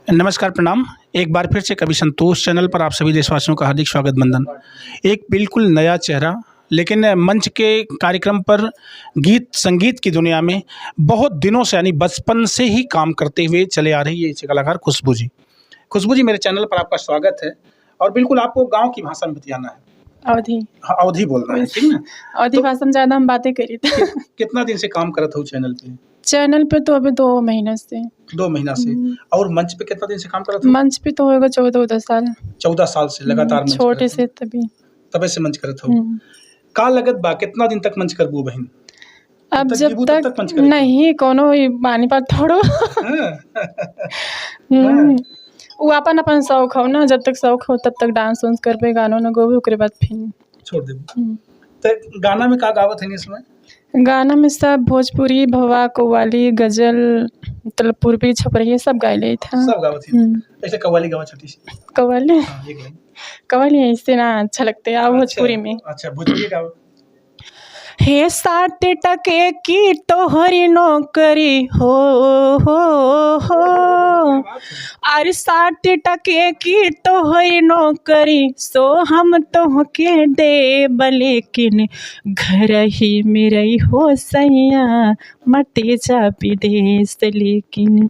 नमस्कार, प्रणाम। एक बार फिर से कवि संतोष चैनल पर आप सभी देशवासियों का हार्दिक स्वागत बंदन। एक बिल्कुल नया चेहरा, लेकिन मंच के कार्यक्रम पर गीत संगीत की दुनिया में बहुत दिनों से यानी बचपन से ही काम करते हुए चले आ रही है ये कलाकार खुशबू जी। खुशबू जी, मेरे चैनल पर आपका स्वागत है और बिल्कुल आपको गाँव की भाषा में बतियाना है। अवधि हाँ, अवधि बोलना है, ठीक ना? अवधि भाषा में ज़्यादा हम बातें करी थे। कितना दिन से काम करत हो चैनल पे? चैनल पे तो अभी 2 महीने से 2 महीना से। और मंच पे कितना दिन से काम करत हो? मंच पे तो होगा 14 साल 14 साल से लगातार मंच छोटे करत हो? से तभी तबे से मंच करत हो। का लगत बा कितना दिन तक मंच करबू बहिन? अब तक जब जीबू तब तक मंच करे के? नहीं कोनो बानी बात थोड़ो हाँ। वो अपन शौक हो ना, जब तक शौक हो तब तक डांस वांस करबे, गानो न गोबे, ओकरे बाद फिर छोड़ देबू। तो गाना में का गावत है इसमें? गाना में सब भोजपुरी, भवा, कव्वाली, गजल, मतलब पूर्वी, छपरही सब गा लेत था। सब गावत है। ऐसे कव्वाली गावा छोटी सी। कव्वाली हाँ, एक लाइन। कव्वाली ऐसे ना अच्छा लगते है भोजपुरी में। अच्छा, भोजपुरी गाओ। हे 60 टके की तोहरी नौकरी हो अरे 60 टके की तोहरी नौकरी, सो हम तोहके देब, लेकिन घर ही मेरे हो सैया, मते जा विदेश, लेकिन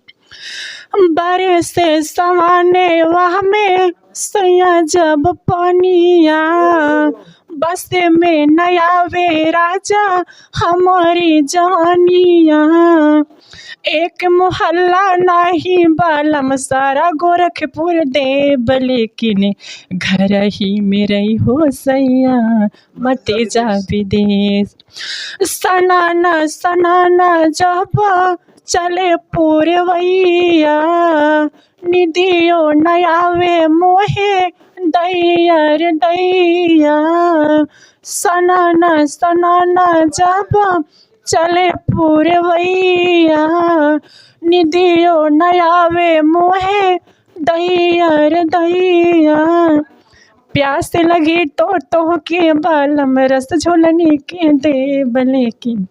बरसे सवाने वह में सैया जब पानिया, बस में नया वे राजा हमारी जवानिया, एक मोहल्ला नहीं बालम सारा गोरखपुर देब, लेकिन घर ही मेरे हो सैया, मते जा विदेश। सनाना सनाना जब चले पूरवैया, निदियो नयावे मोहे दैया रे दैया, सनाना सनाना जब चले पूरवैया, निदियो नयावे मोहे दैया रे दैया, प्यास लगी तो के बालम रस झोलनी के देब, लेकिन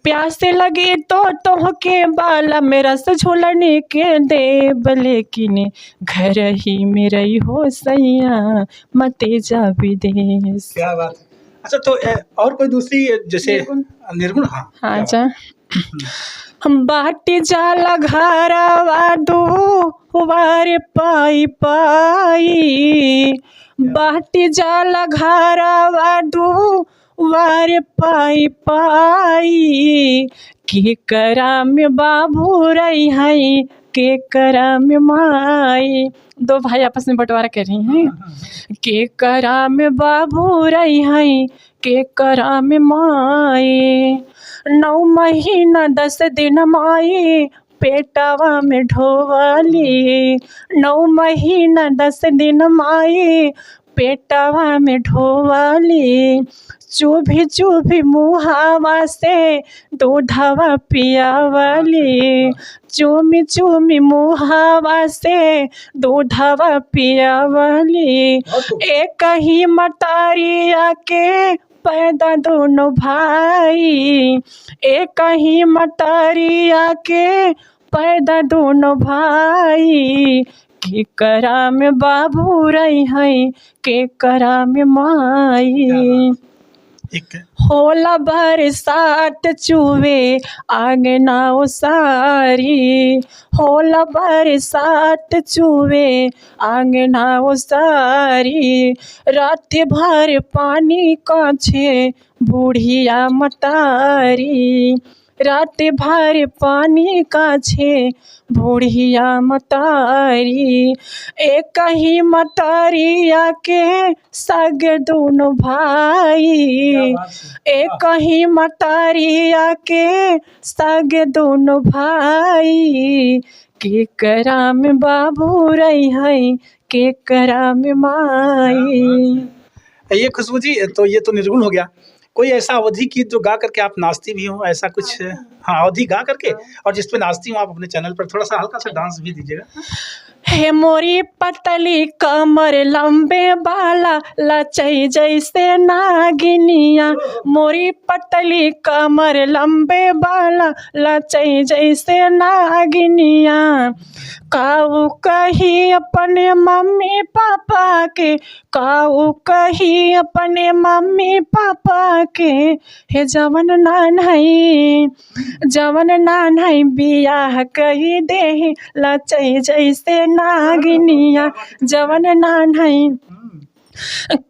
प्यास लगी तो के बाला में रस झोलने के देब, लेकिन घर ही मेरे हो सैया, मते जा विदेश। क्या बात है। अच्छा, तो और कोई दूसरी जैसे निर्गुण? हाँ हाँ जा हम बाटी जाला घरवा दो वार पाई पाई, बाटी जाला घरवा दो वार पाई पाई, के करा में बाबू रही है, के करा में माई, 2 भाई आपस में बंटवारा कर रही हैं। के करा में बाबू रही है, के करा में माई, 9 महीना 10 दिन माई पेटवा में ढोवाली, 9 महीना 10 दिन माई पेटवा में ढोवाली, चुभी मुहावा से दूधवा पियावाली, चूमी मुहावा से दूधवा पियावाली, एक ही मतारिया के पैदा दोनों भाई, एक ही मतारिया के पैदा दोनों भाई, के करा में बाबू रही है, के करा में माई, होला बरसात चुवे आंगना सारी, होला बरसात चुवे आंगना सारी, रात भर पानी काछे बुढ़िया मतारी, रात भर पानी काछे बुढ़िया मतारी, एक ही मतारिया के सग दोनों भाई, एक ही मतारिया के सग दोनों भाई, के करा में बाबू रही है, के करा में माई। ये खुशबू जी, तो ये तो निर्गुण हो गया। कोई ऐसा अवधि गीत जो गा करके आप नाचती भी हो, ऐसा कुछ? हाँ, अवधि गा करके और जिस पे नाचती हूँ आप अपने चैनल पर थोड़ा सा हल्का सा डांस भी दीजिएगा। हे मोरी पतली कमर लंबे बाला लचई जैसे नागिनिया, मोरी पतली कमर लंबे बाला लचई जैसे नागिनिया। काऊ कही अपने मम्मी पापा के, काऊ कही अपने मम्मी पापा के, हे जवन नान है, जवन नान है बियाह कही दे लचई जैसे नागिनिया, जवन नान है।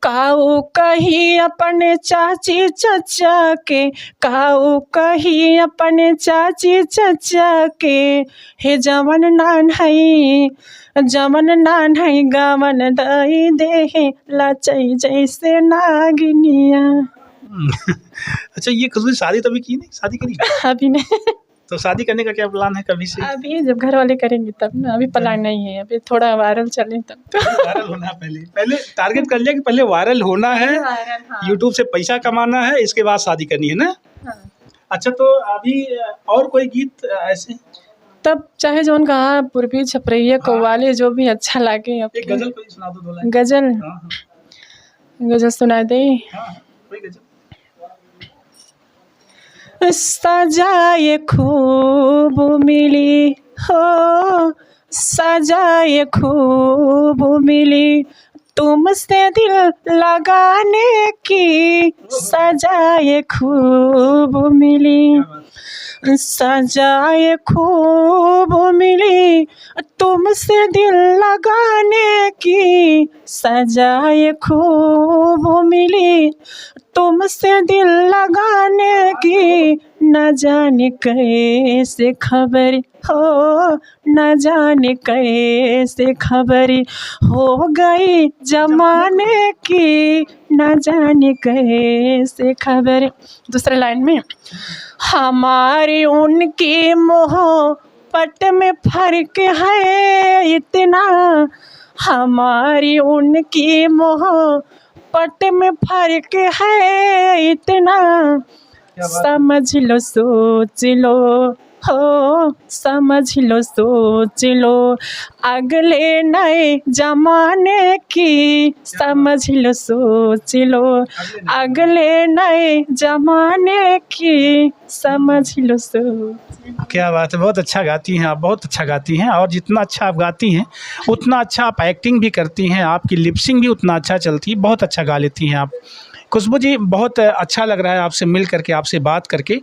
काऊ कही अपने चाची चचा के, काऊ कही अपने चाची चचा के, हे जवन नान है, जवन नान है गावन दई दे लचई जैसे नागिनिया। अच्छा, ये खुशबू शादी तो अभी की नहीं, शादी करी? अभी नहीं। तो शादी करने का क्या प्लान है कभी से? अभी जब घर वाले करेंगे तब ना, अभी प्लान नहीं है, अभी थोड़ा वायरल चले तब तो। वायरल होना है पहले, पहले टारगेट कर लिया कि पहले वायरल होना है, यूट्यूब से पैसा कमाना है, इसके बाद शादी करनी है ना। हाँ। अच्छा, तो अभी और कोई गीत ऐसे? तब चाहे जो कहा पूर्वी छपरैया कव्वाली जो भी अच्छा लगे। एक गजल कोई सुना दो, 2 लाइन। गजल? हाँ, गजल सुना दे। हाँ, कोई गजल। सजाए खूब मिली हो, सजाए खूब मिली तुमसे दिल लगाने की, सजाए खूब मिली, सजाए खूब मिली तुमसे दिल लगाने की, सजाए खूब मिली तुमसे दिल लगाने की, न जाने कैसे खबर हो, न जाने कैसे खबर हो गई जमाने की, न जाने कैसे खबर। दूसरे लाइन में, हमारी उनकी मोहब्बत में फर्क है इतना, हमारी उनकी मोहब्बत में फर्क है इतना, समझ लो सोच लो हो, समझ लो सोच लो अगले नए जमाने की, समझ लो सोच लो अगले नए जमाने की, समझ लो सोच। क्या बात है, बहुत अच्छा गाती हैं आप, बहुत अच्छा गाती हैं, और जितना अच्छा आप गाती हैं उतना अच्छा आप एक्टिंग भी करती हैं, आपकी लिपसिंग भी उतना अच्छा चलती है, बहुत अच्छा गा लेती हैं आप। खुशबू जी, बहुत अच्छा लग रहा है आपसे मिल करके, आपसे बात करके।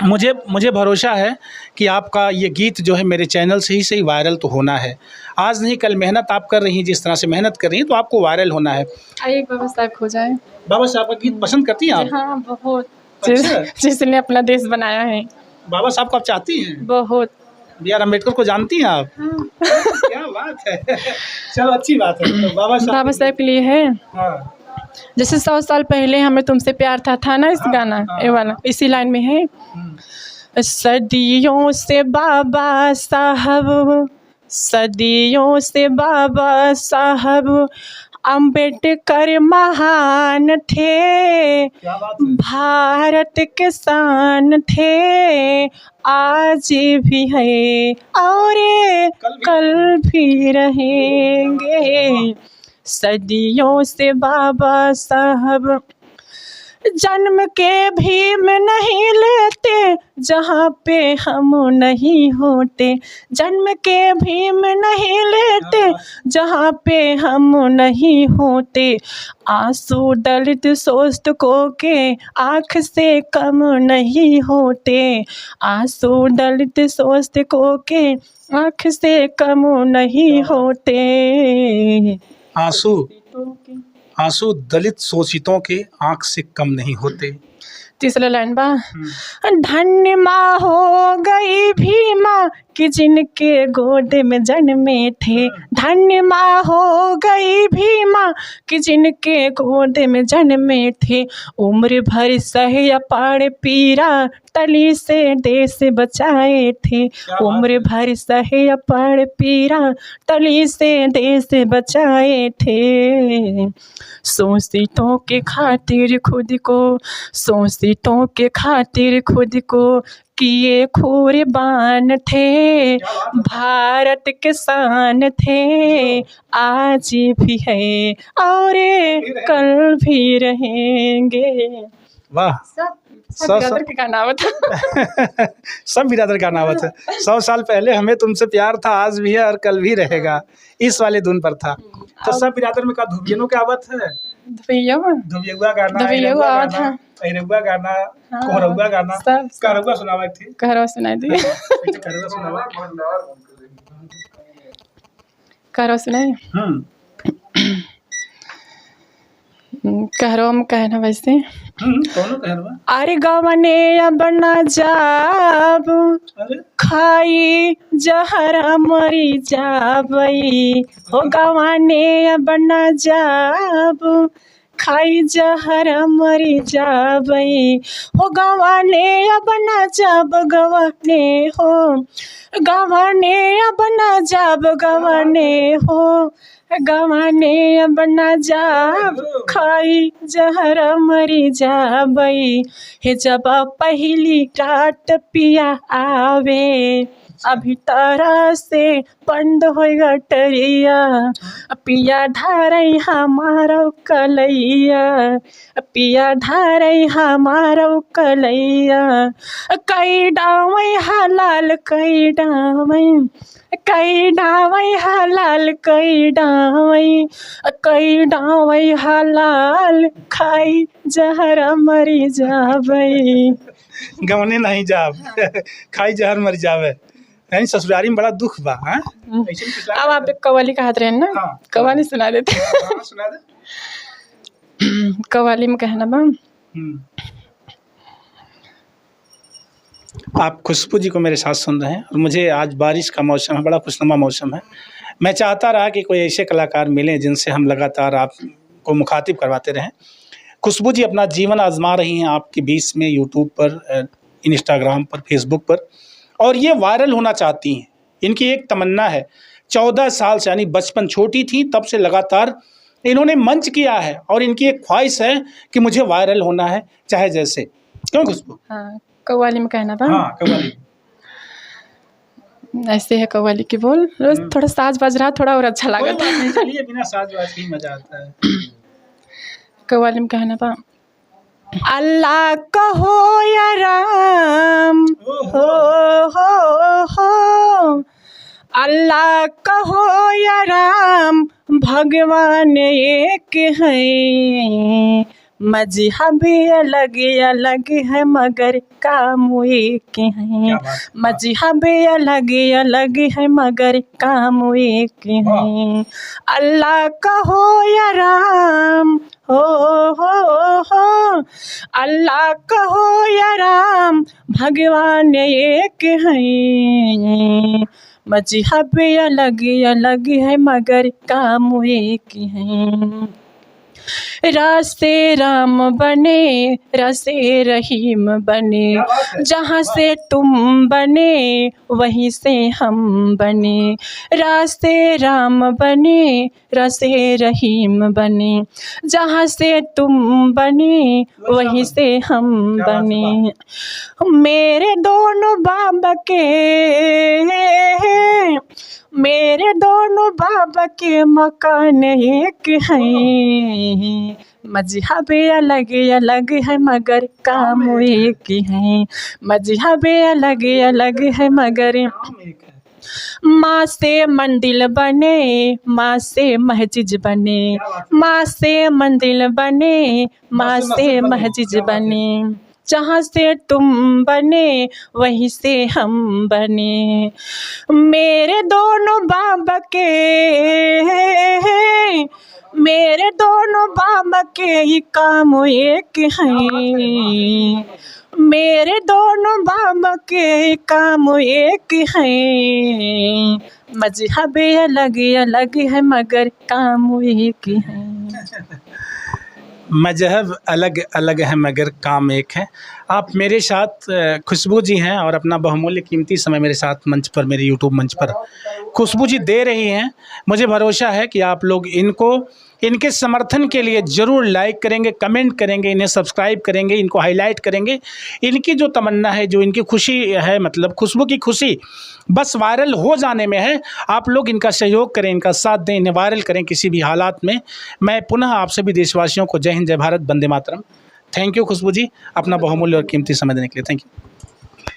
मुझे भरोसा है कि आपका ये गीत जो है मेरे चैनल से ही सही वायरल तो होना है। आज नहीं कल मेहनत आप कर रही हैं, जिस तरह से मेहनत कर रही हैं, तो आपको वायरल होना है। आइए बाबा साहब हो जाए। बाबा साहब का गीत पसंद करती हैं आप? हाँ बहुत, अच्छा। जिसने अपना देश बनाया है। बाबा साहब को आप चाहती हैं? बहुत। बी आर अम्बेडकर को जानती हैं आप? हाँ। क्या बात है, चलो अच्छी बात है। तो बाबा साहब के लिए है। हाँ। जैसे 100 साल पहले हमें तुमसे प्यार था ना, इस गाना ये वाला इसी लाइन में है। सदियों से बाबा साहब, सदियों से बाबा साहब अम्बेडकर महान थे, भारत के शान थे, आज भी है और कल भी रहेंगे। सदियों से बाबा साहब जन्म के भीम नहीं लेते जहाँ पे हम नहीं होते, जन्म के भीम नहीं लेते जहाँ पे हम नहीं होते, आंसू दलित शोषकों के आँख से कम नहीं होते, आंसू दलित शोषकों के आँख से कम नहीं होते। आंसू दलित शोषितों के आँख से कम नहीं होते। तीसरा लाइन बा, धन्य माँ हो गई भीमा कि जिनके गोद में जन्मे थे, धन्य माँ हो गई भीमा कि जिनके गोद में जन्मे थे, उम्र भर सहे अपार पीरा तली से देश बचाए थे, उम्र भर सहे अपार पीरा तली से देश बचाए थे। शोषितों के खातिर खुद को, शोषित गीतों के खातिर खुद को किए कुर्बान थे, भारत के शान थे, आज भी है और कल भी रहेंगे। वाह, सब बिरादर के गाना बता। सब बिरादर का नाम है। 100 साल पहले हमें तुमसे प्यार था, आज भी है और कल भी रहेगा, इस वाले धुन पर था। तो सब बिरादर में का धुबियनों क्या बात है? धुबियवा गाना, धुबियवा था, अहिरवा गाना, कोहरवा गाना, सब करवा सुनावा थी, कहरवा सुनाई दी, करवा सुनावा, कहरवा सुनाई। कहरवा में कहना वैसे कौनो कहरवा? अरे गवने अब न जाब, खाई जहरा मरी जाबई, हो गवने अब न जाब, खाई जहरा मरी जाबई, हो गवने अब न जाब, गवने हो, गवने अब न जाब, गवने हो, गवने अब न जाब, खाई जहरा मरी जाबई, हे जब पहली रात पिया आवे, अभी तारा से बंद हो गटरिया, पिया धारई हमारा कलैया, पिया धारई हमारा कलैया, कई डावई हलाल कई डावई, कई डावई हलाल कई डावई, कई डावई हलाल, खाई जहरा मरी जाबई। गवने नहीं जाब, खाई जहर मर जावे, यानी ससुरारी में बड़ा दुख बा। अब आप एक कव्वाली का हाथ रहे ना। हाँ। कव्वाली सुना देते। सुना दे। कव्वाली में कहना बा, आप खुशबू जी को मेरे साथ सुन रहे हैं और मुझे आज बारिश का मौसम है, बड़ा खुशनुमा मौसम है। मैं चाहता रहा कि कोई ऐसे कलाकार मिलें जिनसे हम लगातार आपको मुखातिब करवाते रहें। खुशबू जी अपना जीवन आजमा रही हैं आपके बीच में, यूट्यूब पर, इंस्टाग्राम पर, फेसबुक पर, और ये वायरल होना चाहती हैं। इनकी एक तमन्ना है, 14 साल से, यानी बचपन छोटी थी तब से लगातार इन्होंने मंच किया है और इनकी एक ख्वाहिश है कि मुझे वायरल होना है चाहे जैसे। क्यों खुशबू? हाँ, कव्वाली में कहना बा। हाँ, कव्वाली ऐसे है कव्वाली की बोल, थोड़ा साज बज रहा थोड़ा और अच्छा लगा था। चलिए, बिना साज बाज के ही मजा आता है। कव्वाली में कहना बा, अल्लाह कहो या राम, हो, अल्लाह कहो या राम, भगवान एक है, मजहब अलग अलग है मगर काम एक है, मजहब अलग अलग है मगर काम एक है, अल्लाह कहो या राम, हो, अल्लाह कहो या राम, भगवान एक है, मजहब अलग अलग है मगर काम एक है, रास्ते राम बने रास्ते रहीम बने, जहाँ से तुम बने वहीं से हम बने, रास्ते राम बने रास्ते रहीम बने, जहाँ से तुम बने वहीं से हम बने, मेरे दोनों बाबा के, मेरे दोनों बाबा के मकान एक हैं, मजहब अलग अलग है मगर काम एक है, मजहब अलग अलग है मगर, माँ से मंदिर बने माँ से मस्जिद बने, माँ से मंदिर बने माँ से मस्जिद बने, जहाँ से तुम बने वहीं से हम बने, मेरे दोनों बाबा के, मेरे दोनों बाबा के ही काम एक हैं, मेरे दोनों बाबा के काम एक हैं, मजहब अलग अलग है मगर काम एक है। मजहब अलग अलग है मगर काम एक है। आप मेरे साथ खुशबू जी हैं और अपना बहुमूल्य कीमती समय मेरे साथ मंच पर, मेरे यूट्यूब मंच पर खुशबू जी दे रही हैं। मुझे भरोसा है कि आप लोग इनको इनके समर्थन के लिए ज़रूर लाइक करेंगे, कमेंट करेंगे, इन्हें सब्सक्राइब करेंगे, इनको हाईलाइट करेंगे। इनकी जो तमन्ना है, जो इनकी खुशी है, मतलब खुशबू की खुशी बस वायरल हो जाने में है। आप लोग इनका सहयोग करें, इनका साथ दें, इन्हें वायरल करें किसी भी हालात में। मैं पुनः आप सभी देशवासियों को जय हिंद, जय भारत, वंदे मातरम। थैंक यू खुशबू जी, अपना बहुमूल्य और कीमती समय देने के लिए। Thank you.